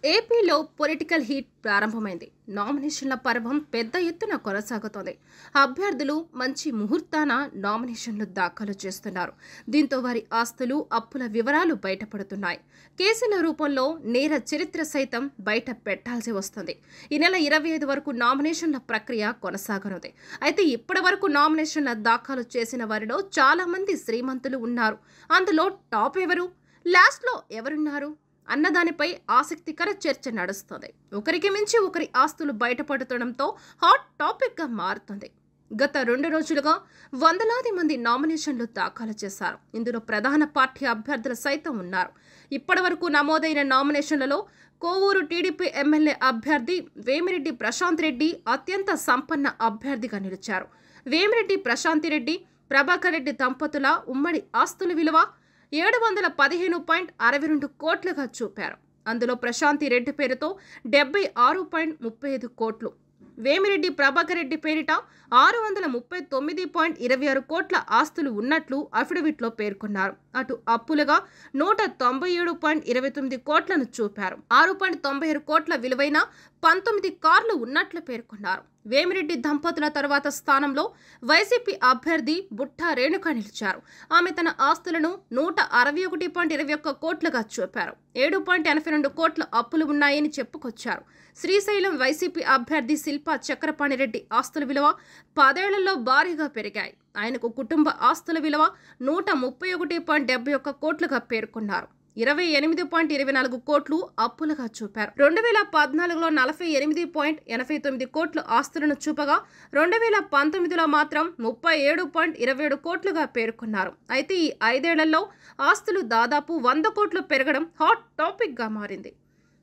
ఏపీలో political heat ప్రారంభమైంది. నామినేషన్ల పర్వం పెద్ద ఎత్తున కొనసాగుతోంది. అభ్యర్థులు మంచి ముహూర్తాన నామినేషన్లు దాఖలు చేస్తున్నారు. దీంతో వారి ఆస్తులు, అప్పుల వివరాలు బయటపడుతున్నాయి. కేసుల రూపంలో నేర చరిత్ర సైతం బయట పెట్టాల్సి వస్తుంది. ఈ నెల 25 వరకు నామినేషన్ల ప్రక్రియ కొనసాగనుంది. అయితే ఇప్పటి వరకు నామినేషన్ల దాఖలు చేసిన వారిలో చాలా మంది శ్రీమంతులు ఉన్నారు. అందులో టాప్ ఎవరు, లాస్ట్లో ఎవరున్నారు అన్నదానిపై ఆసక్తికర చర్చ నడుస్తుంది. ఒకరికి మించి ఒకరి ఆస్తులు బయటపడుతుండటంతో హాట్ టాపిక్గా మారుతుంది. గత 2 రోజులుగా వందలాది మంది నామినేషన్లు దాఖలు చేశారు. ఇందులో ప్రధాన పార్టీ అభ్యర్థులు సైతం ఉన్నారు. ఇప్పటి వరకు నమోదైన నామినేషన్లలో కోవూరు టీడీపీ ఎమ్మెల్యే అభ్యర్థి వేమిరెడ్డి ప్రశాంత్ రెడ్డి అత్యంత సంపన్న అభ్యర్థిగా నిలిచారు. వేమిరెడ్డి ప్రశాంతిరెడ్డి, ప్రభాకర్ రెడ్డి దంపతుల ఉమ్మడి ఆస్తుల విలువ 715.62 కోట్లుగా చూపారు. అందులో ప్రశాంతి రెడ్డి పేరుతో 76.35 కోట్లు, వేమిరెడ్డి ప్రభాకర్ రెడ్డి పేరిట 639.26 కోట్ల ఆస్తులు ఉన్నట్లు అఫిడవిట్లో పేర్కొన్నారు. అటు అప్పులుగా 197.29 కోట్లను చూపారు. 6.96 కోట్ల విలువైన 19 కార్లు ఉన్నట్లు పేర్కొన్నారు. వేమిరెడ్డి దంపతుల తర్వాత స్థానంలో వైసీపీ అభ్యర్థి బుట్టా రేణుక నిలిచారు. ఆమె తన ఆస్తులను 161.21 కోట్లుగా చూపారు. 7.82 కోట్ల అప్పులు ఉన్నాయని చెప్పుకొచ్చారు. శ్రీశైలం వైసీపీ అభ్యర్థి శిల్పా చక్రపాణిరెడ్డి ఆస్తుల విలువ 10 ఏళ్లలో భారీగా పెరిగాయి. ఆయనకు కుటుంబ ఆస్తుల విలువ 131.71 కోట్లుగా పేర్కొన్నారు. 28.24 కోట్లు అప్పులుగా చూపారు. 2014లో 48.89 కోట్ల ఆస్తులను చూపగా 2019లో మాత్రం 37.27 కోట్లుగా పేర్కొన్నారు. అయితే ఈ 5 ఏళ్లలో ఆస్తులు దాదాపు 100 కోట్లు పెరగడం హాట్ టాపిక్గా మారింది.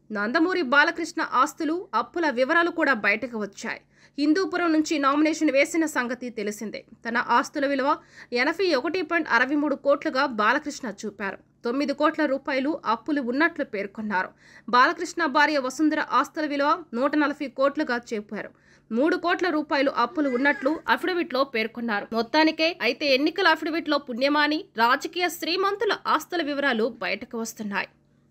నందమూరి బాలకృష్ణ ఆస్తులు, అప్పుల వివరాలు కూడా బయటకు వచ్చాయి. హిందూపురం నుంచి నామినేషన్ వేసిన సంగతి తెలిసిందే. తన ఆస్తుల విలువ 81.63 కోట్లుగా బాలకృష్ణ చూపారు. 9 కోట్ల రూపాయలు అప్పులు ఉన్నట్లు పేర్కొన్నారు. బాలకృష్ణ భార్య వసుంధర ఆస్తుల విలువ 140 కోట్లుగా చెప్పారు. 3 కోట్ల రూపాయలు అప్పులు ఉన్నట్లు అఫిడవిట్లో పేర్కొన్నారు. మొత్తానికే అయితే ఎన్నికల అఫిడవిట్లో పుణ్యమాని రాజకీయ శ్రీమంతుల ఆస్తుల వివరాలు బయటకు వస్తున్నాయి.